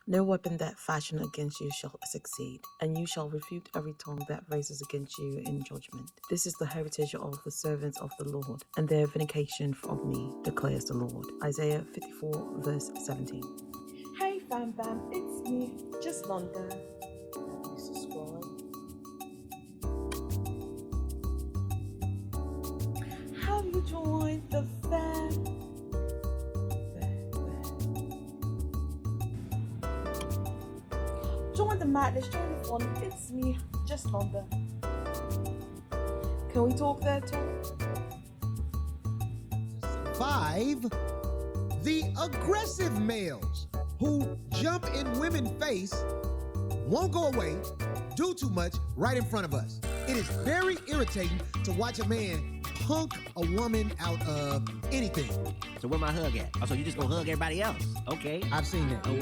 No weapon that fashion against you shall succeed, and you shall refute every tongue that raises against you in judgment. This is the heritage of the servants of the Lord, and their vindication from me, declares the Lord. Isaiah 54, verse 17. Hey fam bam, it's me, juslonda. You subscribe. Have you joined the fam? Join the madness, join the fun. It's me, juslonda. Can we talk there too? Survive the aggressive males who jump in women's face, won't go away, do too much right in front of us. It is very irritating to watch a man punk a woman out of anything. So where my hug at? Oh, so you just gonna hug everybody else? Okay. I've seen that. Oh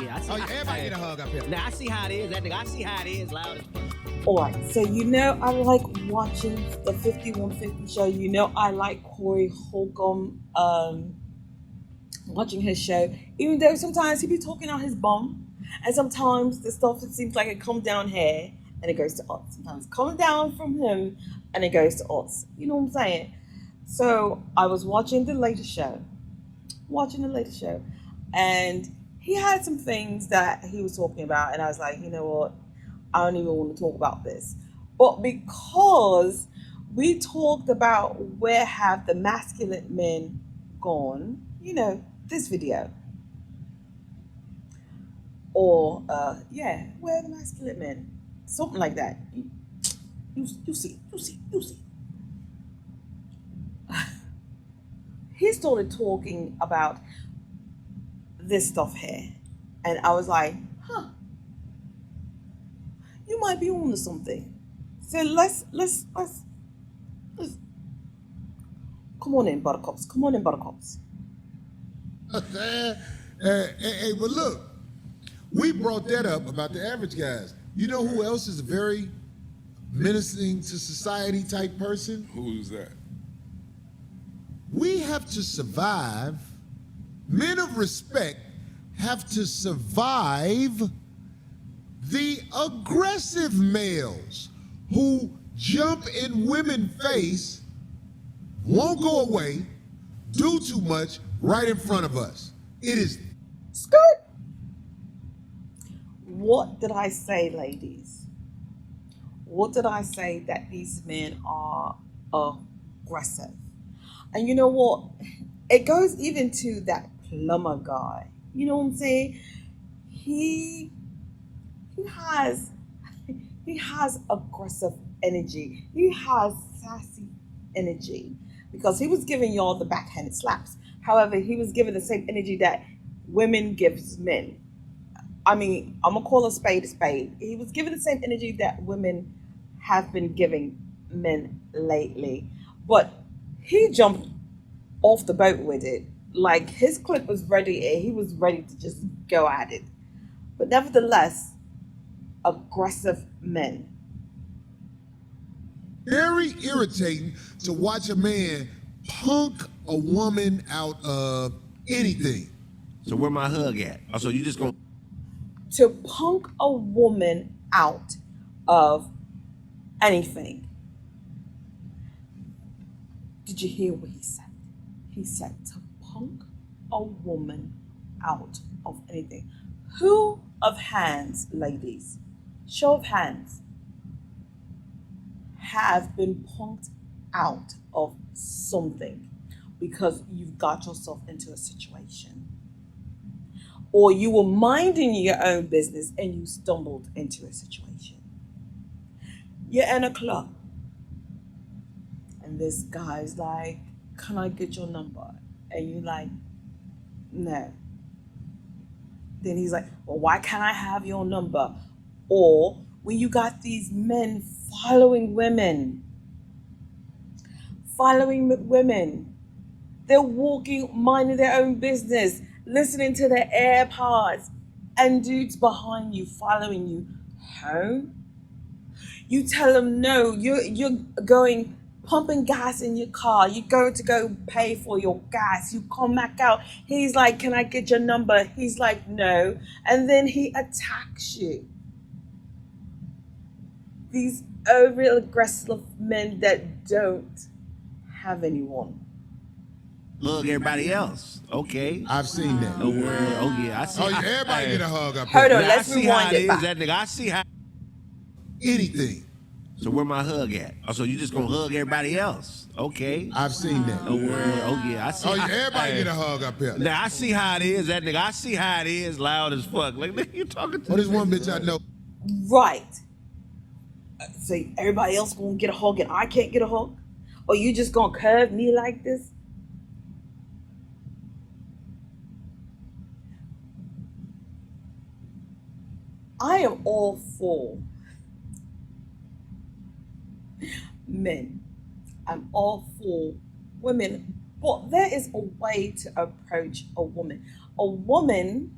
yeah, I see. Everybody get a hug up here. Now I see how it is. That nigga, I see how it is. Loud as fuck. Alright, so I like watching the 5150 show. I like Corey Holcomb watching his show. Even though sometimes he be talking out his bum, and sometimes the stuff it seems like it comes down here and it goes to us. Sometimes it comes down from him and it goes to us. You know what I'm saying? So I was watching the latest show, and he had some things that he was talking about, and I was like, you know what? I don't even want to talk about this. But because we talked about where have the masculine men gone, this video. Or, where are the masculine men? Something like that. You see. He started talking about this stuff here. And I was like, you might be on to something. So let's come on in, buttercups. Hey, but look, we brought that up about the average guys. You know who else is a very menacing to society type person? Who's that? We have to survive. Men of respect have to survive the aggressive males who jump in women's face, won't go away, do too much right in front of us. It is skirt. What did I say, ladies? What did I say? That these men are aggressive. And you know what? It goes even to that plumber guy. You know what I'm saying? He has aggressive energy. He has sassy energy because he was giving y'all the backhanded slaps. However, he was giving the same energy that women gives men. I mean, I'm gonna call a spade a spade. He was giving the same energy that women have been giving men lately, but he jumped off the boat with it. Like his clip was ready. He was ready to just go at it. But nevertheless, aggressive men. very irritating to watch a man punk a woman out of anything. So where my hug at? Oh, so you just gonna... To punk a woman out of anything. Did you hear what he said? He said to punk a woman out of anything. Who of hands, ladies, show of hands, have been punked out of something because you've got yourself into a situation? Or you were minding your own business and you stumbled into a situation. You're in a club and this guy's like, can I get your number? And you're like, no. Then he's like, well, why can't I have your number? Or when you got these men following women, they're walking, minding their own business, listening to their AirPods, and dudes behind you following you home. You tell them no, you're going pumping gas in your car. You go to go pay for your gas. You come back out. He's like, can I get your number? He's like, no. And then he attacks you. These overly aggressive men that don't have anyone. Hug everybody else. Okay. I've seen that. Oh, well, oh yeah, I see. Oh, yeah, everybody Hey. get a hug up Hold here. on, Now, let's I see how rewind it it is, back. that nigga. I see how. Anything. So where my hug at? Oh, so you just gonna hug everybody else? Okay. I've seen that. Oh, well, oh yeah, I see. Oh, yeah, everybody Hey. get a hug up here. Now I see how it is, that nigga. I see how it is, loud as fuck. Like, nigga, you talking to? Oh, there's one bitch I know. Right. So everybody else gonna get a hug and I can't get a hug? Or you just gonna curve me like this? I am all for men. I'm all for women. But there is a way to approach a woman. A woman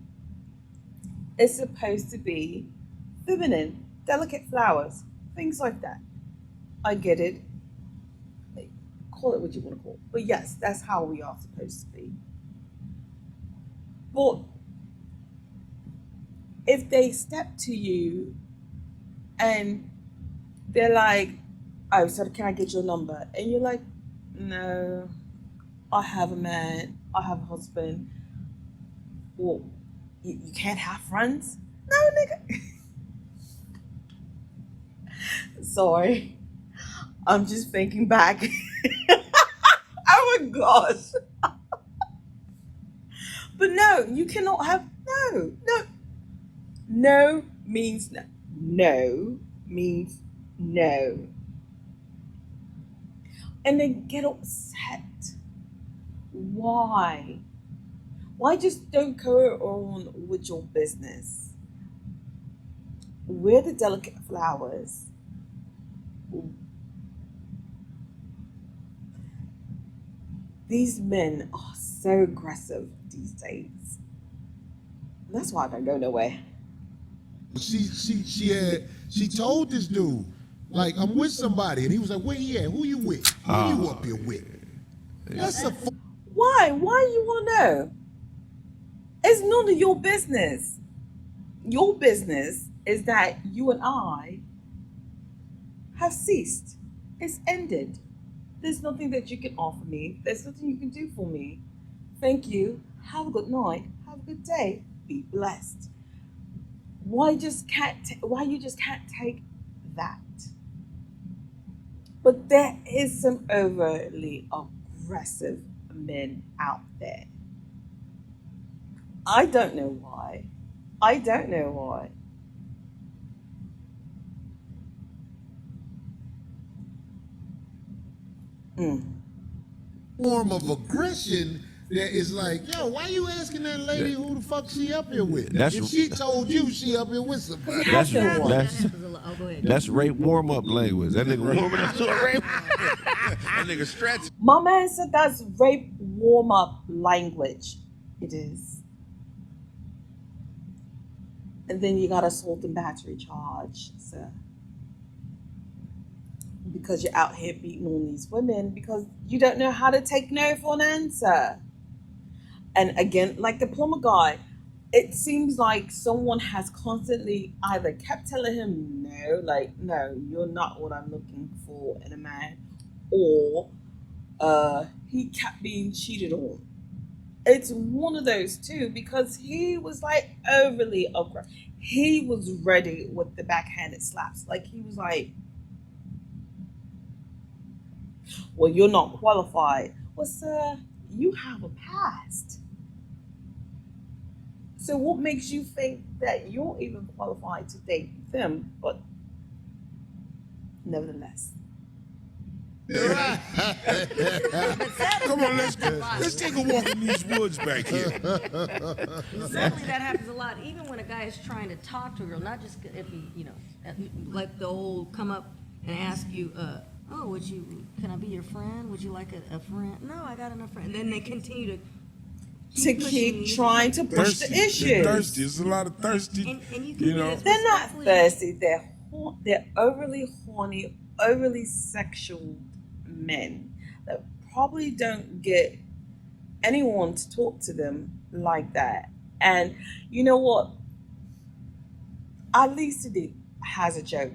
is supposed to be feminine, delicate flowers, things like that. I get it. Call it what you want to call it. But yes, that's how we are supposed to be. But if they step to you and they're like, oh, so can I get your number? And you're like, no, I have a man, I have a husband. Well, you can't have friends? No, nigga. Sorry. I'm just thinking back. Oh my gosh. But no, you cannot have, no. No means no. No means no. And they get upset. Why? Why just don't go on with your business? We're the delicate flowers. These men are so aggressive these days. That's why I don't go nowhere. She told this dude, like, I'm with somebody, and he was like, where he at? Who you with? Who you up here with? That's a Why? Why you want to know? It's none of your business. Your business is that you and I have ceased. It's ended. There's nothing that you can offer me. There's nothing you can do for me. Thank you. Have a good night. Have a good day. Be blessed. Why you just can't take that? But there is some overly aggressive men out there. I don't know why. form of aggression that is like, yo, why you asking that lady who the fuck she up here with? If she told you she up here with somebody. That's rape warm up language. That nigga warming up to a rape. That nigga stretch. My man said that's rape warm-up language. It is. And then you got assault and battery charge, sir. Because you're out here beating on these women because you don't know how to take no for an answer. And again, like the plumber guy, it seems like someone has constantly either kept telling him no, like, no, you're not what I'm looking for in a man, or he kept being cheated on. It's one of those two because he was like overly aggressive. He was ready with the backhanded slaps. Like he was like, well, you're not qualified. Well, sir, you have a past. So what makes you think that you're even qualified to date them? But nevertheless. Come on, let's take a walk in these woods back here. Sadly, that happens a lot. Even when a guy is trying to talk to a girl, not just if he, like the old come up and ask you, oh, can I be your friend? Would you like a friend? No, I got enough friends. And then they continue to keep trying to push the issue. They're thirsty. There's a lot of thirsty. And you you know. They're not thirsty. They're overly horny, overly sexual men that probably don't get anyone to talk to them like that. And you know what? At least it has a joke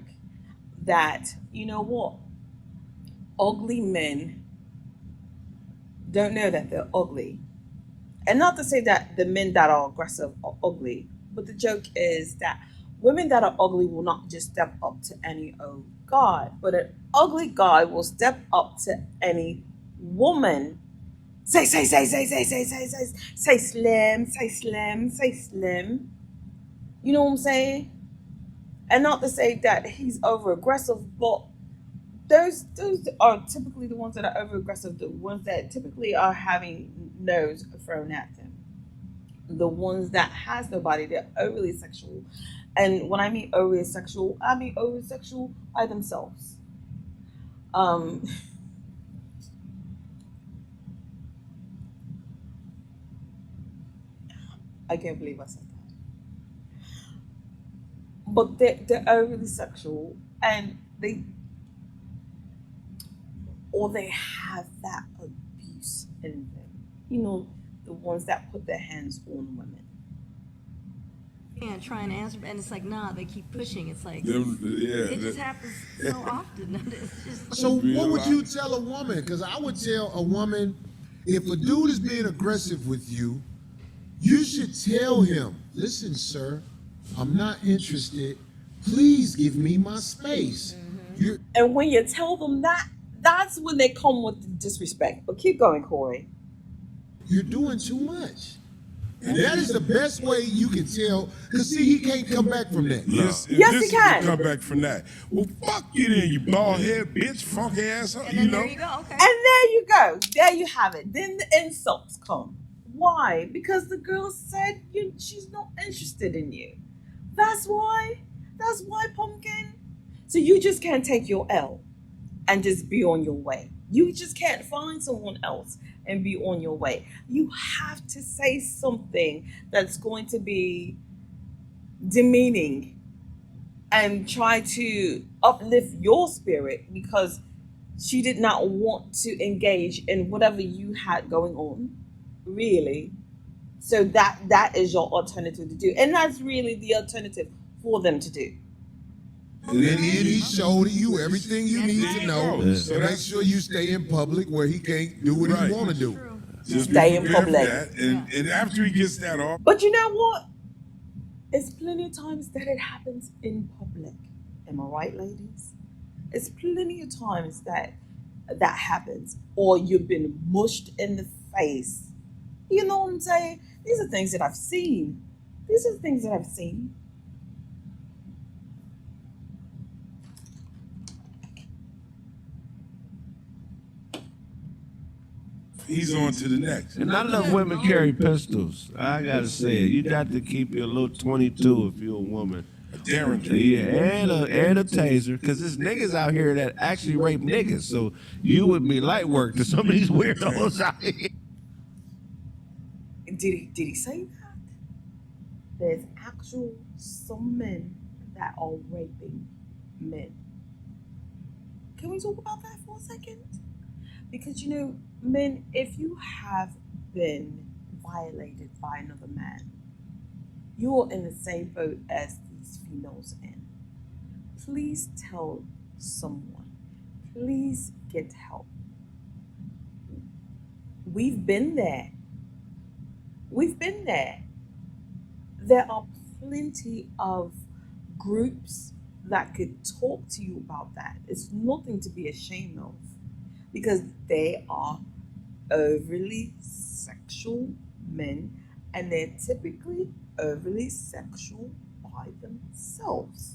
that, you know what? Ugly men don't know that they're ugly. And not to say that the men that are aggressive are ugly, but the joke is that women that are ugly will not just step up to any old guy, but an ugly guy will step up to any woman. Say slim, say slim, say slim. You know what I'm saying? And not to say that he's over aggressive, but those are typically the ones that are over aggressive, the ones that typically are having nose thrown at them. The ones that has nobody, they're overly sexual. And when I mean overly sexual, I mean overly sexual by themselves. Um I can't believe I said that. But they're overly sexual, and they have that abuse in them. You know, the ones that put their hands on women. And trying to answer, and it's like, nah, they keep pushing. It's like, Yeah, it just happens so often. It's just So what would you tell a woman? Because I would tell a woman, if a dude is being aggressive with you, you should tell him, listen, sir, I'm not interested. Please give me my space. You're, And when you tell them that, that's when they come with the disrespect. But keep going, Corey. you're doing too much. And that is the best way you can tell. Because, see, he can't come back from that. Yes, Yes, this he is can. the come back from that. Well, fuck you then, you bald head bitch, funky ass. and You then know. there you go. Okay. And there you go. There you have it. Then the insults come. Why? Because the girl said she's not interested in you. That's why. That's why, pumpkin. So you just can't take your L and just be on your way. You just can't find someone else and be on your way. You have to say something that's going to be demeaning and try to uplift your spirit, because she did not want to engage in whatever you had going on, really. So that is your alternative to do, and that's really the alternative for them to do. And then he showed you everything you need to know Yeah. to make sure you stay in public where he can't do what Right. he want to do. True. Just Stay be in prepared for public. that, and after he gets that off, But you know what? It's plenty of times that it happens in public. Am I right, ladies? It's plenty of times that happens, or you've been mushed in the face. You know what I'm saying? These are things that I've seen. These are things that I've seen. he's on to the next. And not enough women carry pistols. I gotta say it. You got to keep your little 22 if you're a woman. A Derringer. Yeah, and a taser, because there's niggas out here that actually rape niggas. So you would be light work to some of these weirdos out here. Did he say that? There's actual some men that are raping men. Can we talk about that for a second? Because you know, men, if you have been violated by another man, you're in the same boat as these females in. Please tell someone. Please get help. We've been there. We've been there. There are plenty of groups that could talk to you about that. It's nothing to be ashamed of, because they are overly sexual men, and they're typically overly sexual by themselves.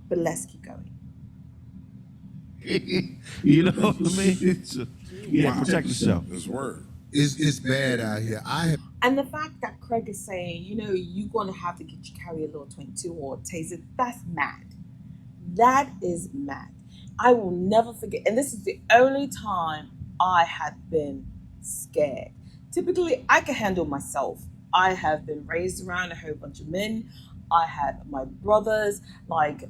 But let's keep going. You know what I mean? So, yeah, Wow. protect yourself. This word. It's bad out here. I have And the fact that Craig is saying, you know, you're going to have to carry a little 22 or a taser, that's mad. That is mad. I will never forget. And this is the only time I have been scared. Typically, I can handle myself. I have been raised around a whole bunch of men. I had my brothers, like,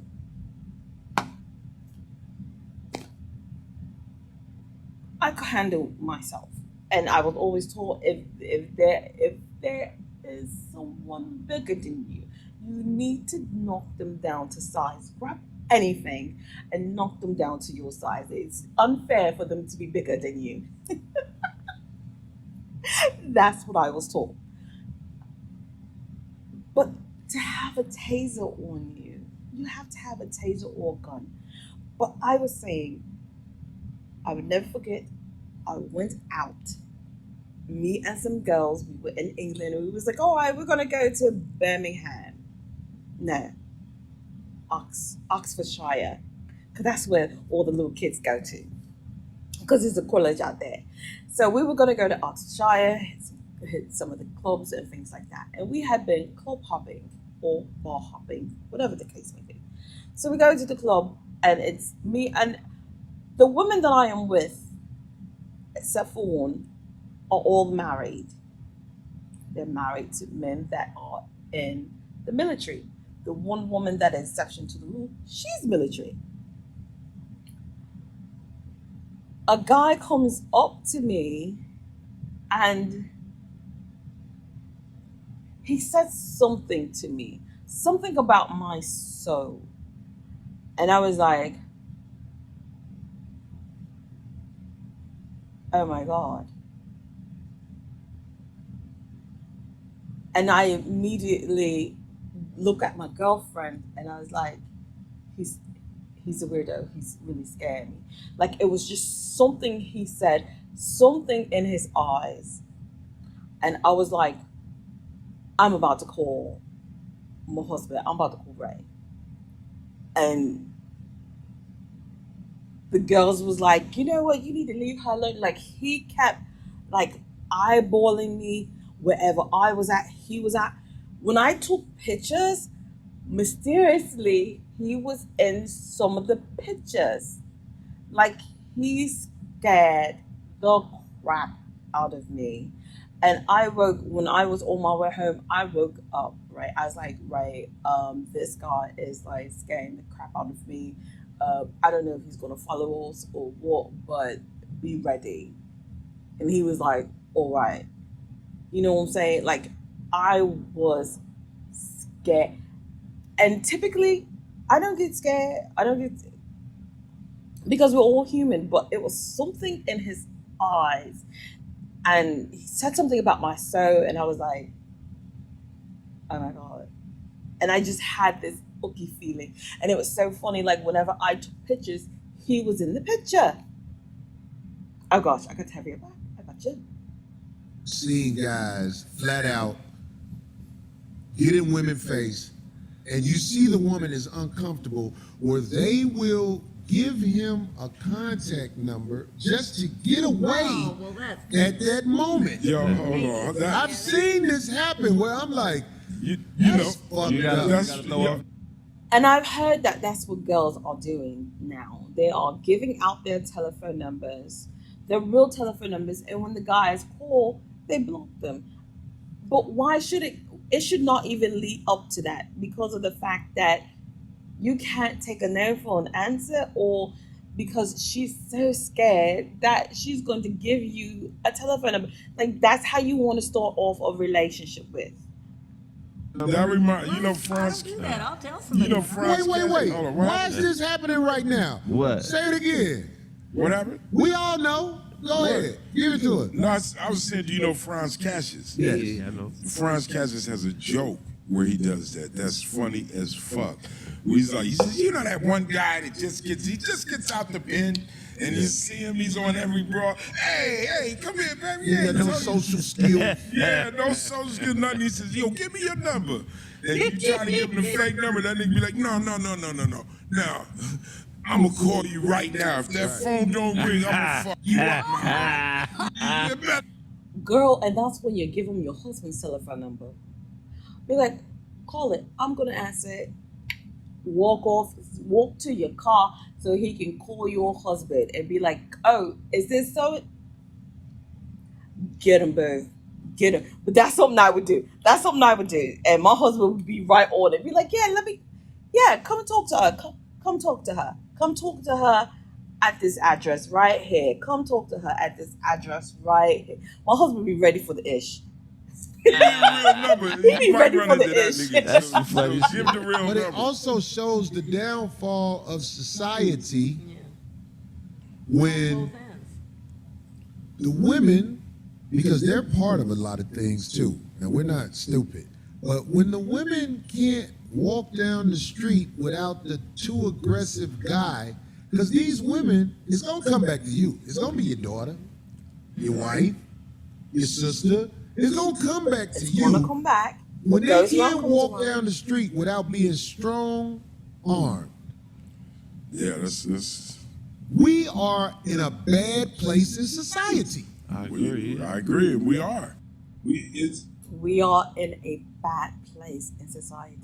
I could handle myself, and I was always told if there is someone bigger than you, you need to knock them down to size. Grab anything and knock them down to your size. It's unfair for them to be bigger than you. That's what I was taught. But to have a taser on you, you have to have a taser or a gun. But I was saying, I would never forget, I went out, me and some girls, we were in England, and we was like, all right, we're going to go to Birmingham. No, Oxfordshire, because that's where all the little kids go to, because there's a college out there. So we were going to go to Oxfordshire, hit some of the clubs and things like that. And we had been club hopping or bar hopping, whatever the case may be. So we go to the club, and it's me and the women that I am with, except for one, are all married. They're married to men that are in the military. The one woman that is exception to the rule, she's military. A guy comes up to me and he said something to me, something about my soul. And I was like, oh my God. And I immediately look at my girlfriend and I was like, he's a weirdo. He's really scared me. Like, it was just something he said, something in his eyes. And I was like, I'm about to call my husband. I'm about to call Ray. And the girls was like, you know what? You need to leave her alone. Like, he kept like eyeballing me wherever I was at, he was at. When I took pictures, mysteriously, he was in some of the pictures. Like, he scared the crap out of me. And when I was on my way home, I woke up, right? I was like, right, this guy is like scaring the crap out of me. I don't know if he's going to follow us or what, but be ready. And he was like, all right. You know what I'm saying? Like, I was scared. And typically, I don't get scared. Because we're all human, but it was something in his eyes. And he said something about my soul, and I was like, oh my God. And I just had this icky feeling. And it was so funny, like, whenever I took pictures, he was in the picture. Oh gosh, I got to have you back. I got you. Seeing guys flat out get in women's face, and you see the woman is uncomfortable, where they will give him a contact number just to get away at that moment. Yo, hold on. I've seen this happen where I'm like, you know, that's fucked up. That's, And I've heard that that's what girls are doing now. They are giving out their telephone numbers, their real telephone numbers, and when the guys call, they block them. But why should it? It should not even lead up to that, because of the fact that you can't take a no for an answer, or because she's so scared that she's going to give you a telephone number. Like, that's how you want to start off a relationship with. that remind you know, I France. don't do that. I'll tell somebody. You know, France. Wait. Hold on, what Why happened? is this happening right now? What? Say it again. What happened? We all know. Go ahead. Give it to us. No, I was saying, do you know Franz Cassius? Yeah, I know. Franz Cassius has a joke where he does that. That's funny as fuck. He says, you know that one guy that just gets out the pen and you see him, he's on every broad. Hey, come here, baby. You got no social skills. Yeah, no social skills, nothing. He says, yo, give me your number. And you try to give him the fake number, that nigga be like, no. Now, I'm gonna call you right now. If that phone don't ring, I'm gonna fuck you up. You better. Girl, and that's when you give him your husband's telephone number. Be like, call it. I'm going to answer it. Walk to your car so he can call your husband and be like, oh, is this so? Get him, boo. Get him. But that's something I would do. And my husband would be right on it. Be like, come and talk to her. Come talk to her. Come talk to her. at this address right here. Come talk to her at this address right here. My husband be ready for the ish. Give me a real number. He be You might ready run for into the that ish. nigga. That's So- the funny so give the real But it number. also shows the downfall of society Yeah. when Both ends. the women, because they're part of a lot of things too, and we're not stupid, but when the women can't walk down the street without the too aggressive guy, because these women, it's gonna come back to you. It's gonna be your daughter, your wife, your sister. It's gonna come back to It's you. gonna come back. When What they goes around can't comes walk around. down the street without being strong armed, Yeah, that's we are in a bad place in society. I agree. I agree. We are. It's We are in a bad place in society.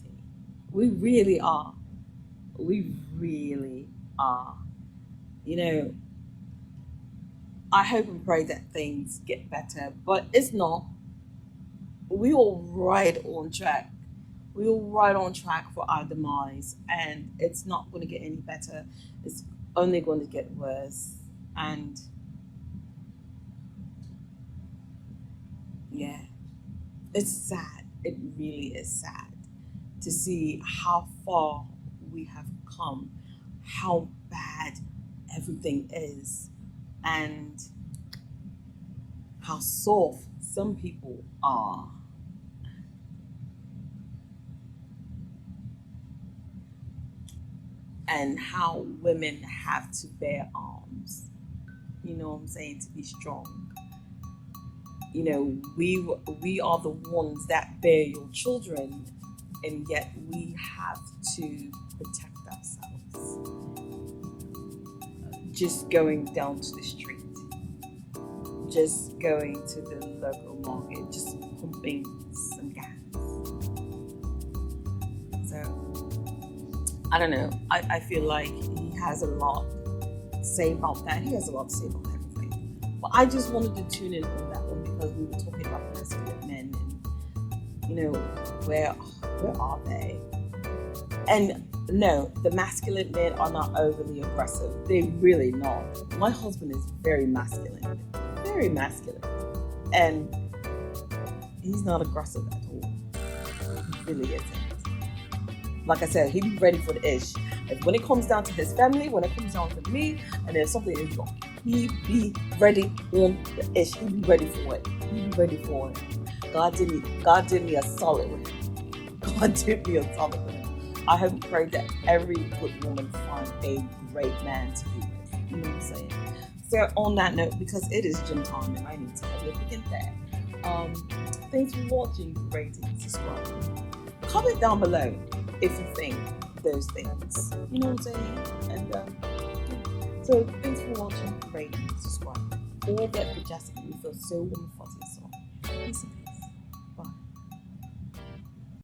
We really are. We really are. You know, I hope and pray that things get better, but it's not. We all right on track. We all right on track for our demise, and it's not going to get any better. It's only going to get worse. And yeah, it's sad. It really is sad to see how far we have come, how bad everything is, and how soft some people are. And how women have to bear arms. You know what I'm saying? To be strong. You know, we are the ones that bear your children, and yet we have to protect ourselves. Just going down to the street, just going to the local market, just pumping some gas. So I don't know. I feel like he has a lot to say about that. He has a lot to say about everything. But I just wanted to tune in on that one because we were talking about masculine men and, you know, where are they? And no, the masculine men are not overly aggressive. They really not. My husband is very masculine. Very masculine. And he's not aggressive at all. He really isn't. Like I said, he be ready for the ish. If when it comes down to his family, when it comes down to me, and there's something is wrong, he be ready on the ish. He be ready for it. He be ready for it. God did me a solid with him. God did me a solid with him. I hope and pray that every good woman find a great man to be with. You know what I'm saying? So on that note, because it is gym time and I need to have a look at that. Thanks for watching, rating, subscribe. Comment down below if you think those things. You know what I'm saying? And so thanks for watching, rate, subscribe. All that for Jessica. You feel so warm and fuzzy. So peace and